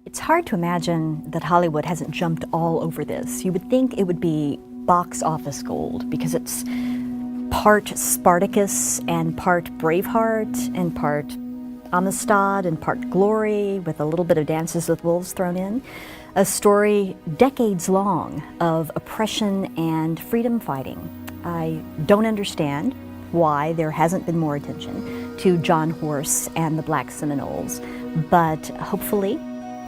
It's hard to imagine that Hollywood hasn't jumped all over this. You would think it would be box office gold because it's part Spartacus and part Braveheart and part Amistad and part Glory with a little bit of Dances with Wolves thrown in. A story decades long of oppression and freedom fighting. I don't understand why there hasn't been more attention to John Horse and the Black Seminoles, but hopefully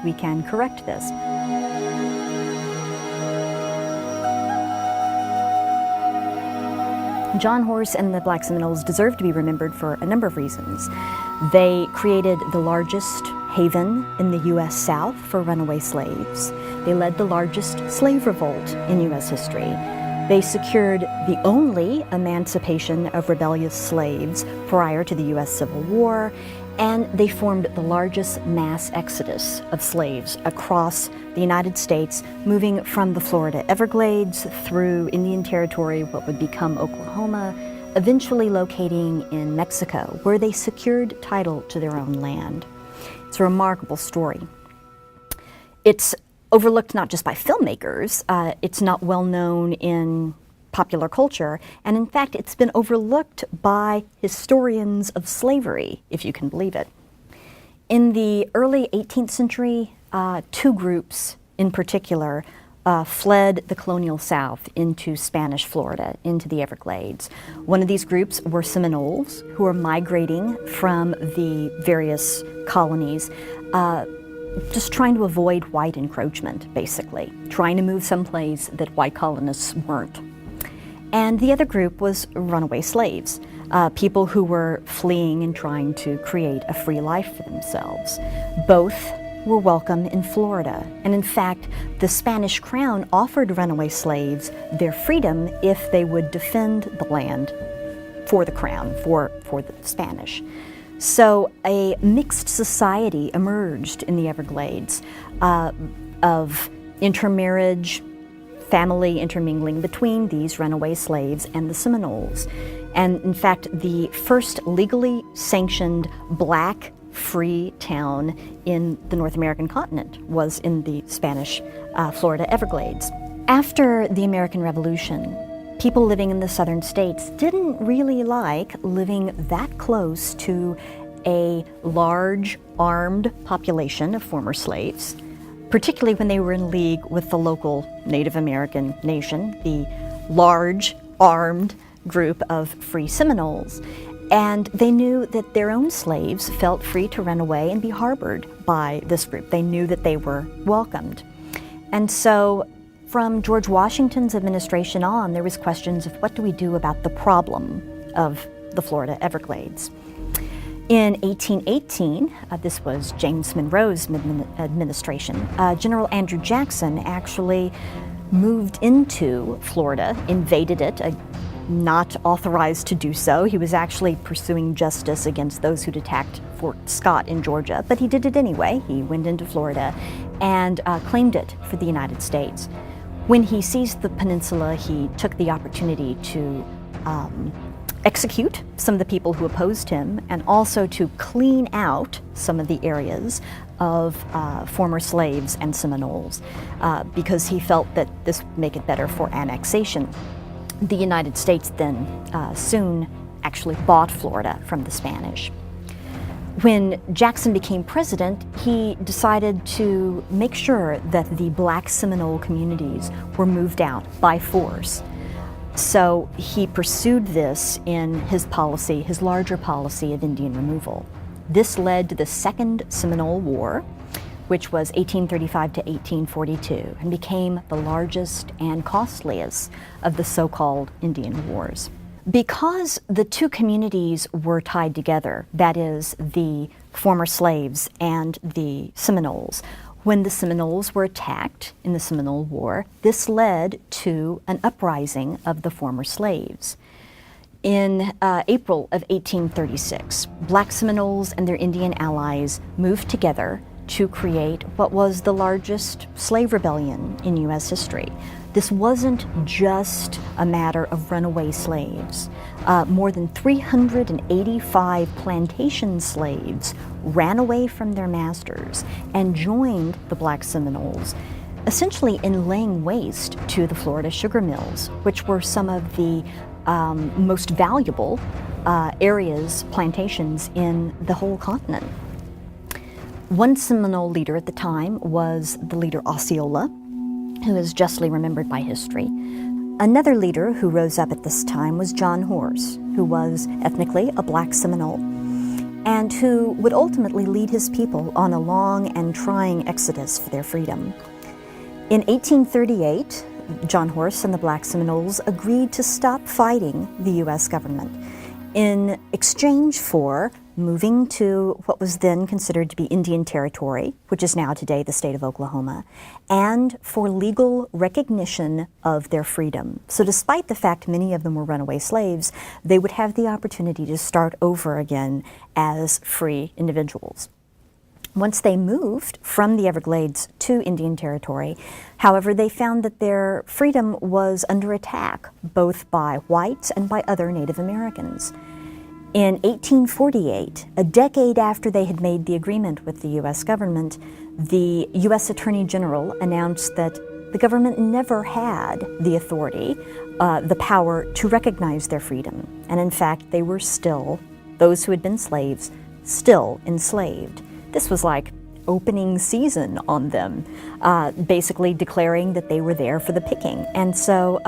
we can correct this. John Horse and the Black Seminoles deserve to be remembered for a number of reasons. They created the largest haven in the U.S. South for runaway slaves. They led the largest slave revolt in U.S. history. They secured the only emancipation of rebellious slaves prior to the U.S. Civil War, and they formed the largest mass exodus of slaves across the United States, moving from the Florida Everglades through Indian Territory, what would become Oklahoma, eventually locating in Mexico, where they secured title to their own land. It's a remarkable story. It's overlooked not just by filmmakers, it's not well known in popular culture, and in fact it's been overlooked by historians of slavery, if you can believe it. In the early 18th century, two groups in particular fled the colonial South into Spanish Florida, into the Everglades. One of these groups were Seminoles, who were migrating from the various colonies, just trying to avoid white encroachment, basically, trying to move someplace that white colonists weren't. And the other group was runaway slaves, people who were fleeing and trying to create a free life for themselves. Both were welcome in Florida, and in fact, the Spanish crown offered runaway slaves their freedom if they would defend the land for the crown, for the Spanish. So a mixed society emerged in the Everglades of intermarriage, family intermingling between these runaway slaves and the Seminoles. And in fact, the first legally sanctioned black free town in the North American continent was in the Spanish Florida Everglades. After the American Revolution, people living in the southern states didn't really like living that close to a large armed population of former slaves, particularly when they were in league with the local Native American nation, the large armed group of free Seminoles. And they knew that their own slaves felt free to run away and be harbored by this group. They knew that they were welcomed. And so from George Washington's administration on, there was questions of what do we do about the problem of the Florida Everglades. In 1818, this was James Monroe's administration, General Andrew Jackson actually moved into Florida, invaded it, not authorized to do so. He was actually pursuing justice against those who'd attacked Fort Scott in Georgia, but he did it anyway. He went into Florida and claimed it for the United States. When he seized the peninsula, he took the opportunity to execute some of the people who opposed him and also to clean out some of the areas of former slaves and Seminoles because he felt that this would make it better for annexation. The United States then soon actually bought Florida from the Spanish. When Jackson became president, he decided to make sure that the Black Seminole communities were moved out by force. So he pursued this in his policy, his larger policy of Indian removal. This led to the Second Seminole War, which was 1835 to 1842, and became the largest and costliest of the so-called Indian Wars. Because the two communities were tied together, that is, the former slaves and the Seminoles, when the Seminoles were attacked in the Seminole War, this led to an uprising of the former slaves. In April of 1836, Black Seminoles and their Indian allies moved together to create what was the largest slave rebellion in U.S. history. This wasn't just a matter of runaway slaves. More than 385 plantation slaves ran away from their masters and joined the Black Seminoles, essentially in laying waste to the Florida sugar mills, which were some of the most valuable areas, plantations in the whole continent. One Seminole leader at the time was the leader Osceola, who is justly remembered by history. Another leader who rose up at this time was John Horse, who was ethnically a Black Seminole, and who would ultimately lead his people on a long and trying exodus for their freedom. In 1838, John Horse and the Black Seminoles agreed to stop fighting the U.S. government in exchange for moving to what was then considered to be Indian Territory, which is now today the state of Oklahoma, and for legal recognition of their freedom. So despite the fact many of them were runaway slaves, they would have the opportunity to start over again as free individuals. Once they moved from the Everglades to Indian Territory, however, they found that their freedom was under attack, both by whites and by other Native Americans. In 1848, a decade after they had made the agreement with the U.S. government, the U.S. Attorney General announced that the government never had the authority, the power to recognize their freedom. And in fact, they were still, those who had been slaves, still enslaved. This was like opening season on them, basically declaring that they were there for the picking. And so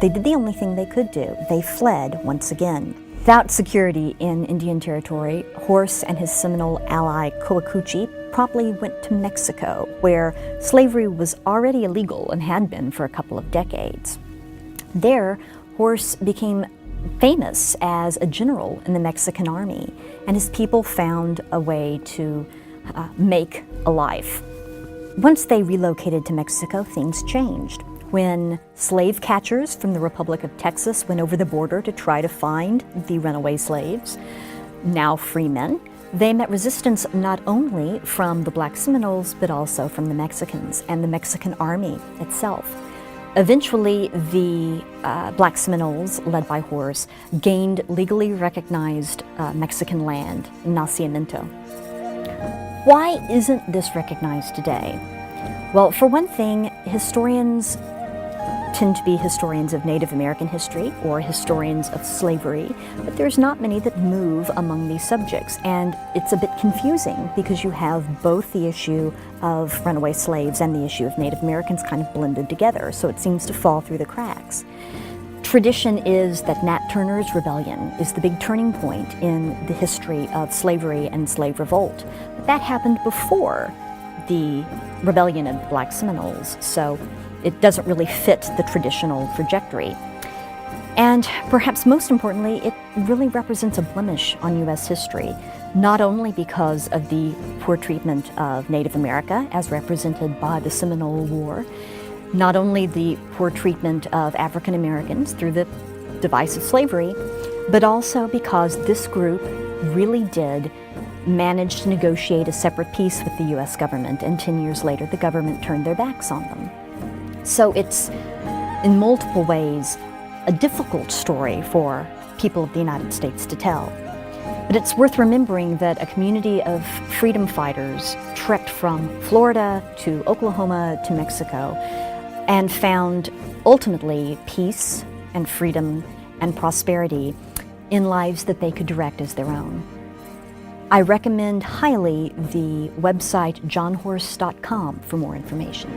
they did the only thing they could do. They fled once again. Without security in Indian Territory, Horse and his Seminole ally Coacuchi promptly went to Mexico, where slavery was already illegal and had been for a couple of decades. There, Horse became famous as a general in the Mexican army, and his people found a way to make a life. Once they relocated to Mexico, things changed. When slave catchers from the Republic of Texas went over the border to try to find the runaway slaves, now free men, they met resistance not only from the Black Seminoles, but also from the Mexicans and the Mexican army itself. Eventually, the Black Seminoles, led by Horse, gained legally recognized Mexican land, nacimiento. Why isn't this recognized today? Well, for one thing, historians tend to be historians of Native American history or historians of slavery, but there's not many that move among these subjects, and it's a bit confusing because you have both the issue of runaway slaves and the issue of Native Americans kind of blended together, so it seems to fall through the cracks. Tradition is that Nat Turner's rebellion is the big turning point in the history of slavery and slave revolt. But that happened before the rebellion of the Black Seminoles, so it doesn't really fit the traditional trajectory. And perhaps most importantly, it really represents a blemish on U.S. history, not only because of the poor treatment of Native America as represented by the Seminole War, not only the poor treatment of African Americans through the device of slavery, but also because this group really did manage to negotiate a separate peace with the U.S. government, and 10 years later the government turned their backs on them. So it's, in multiple ways, a difficult story for people of the United States to tell. But it's worth remembering that a community of freedom fighters trekked from Florida to Oklahoma to Mexico and found ultimately peace and freedom and prosperity in lives that they could direct as their own. I recommend highly the website johnhorse.com for more information.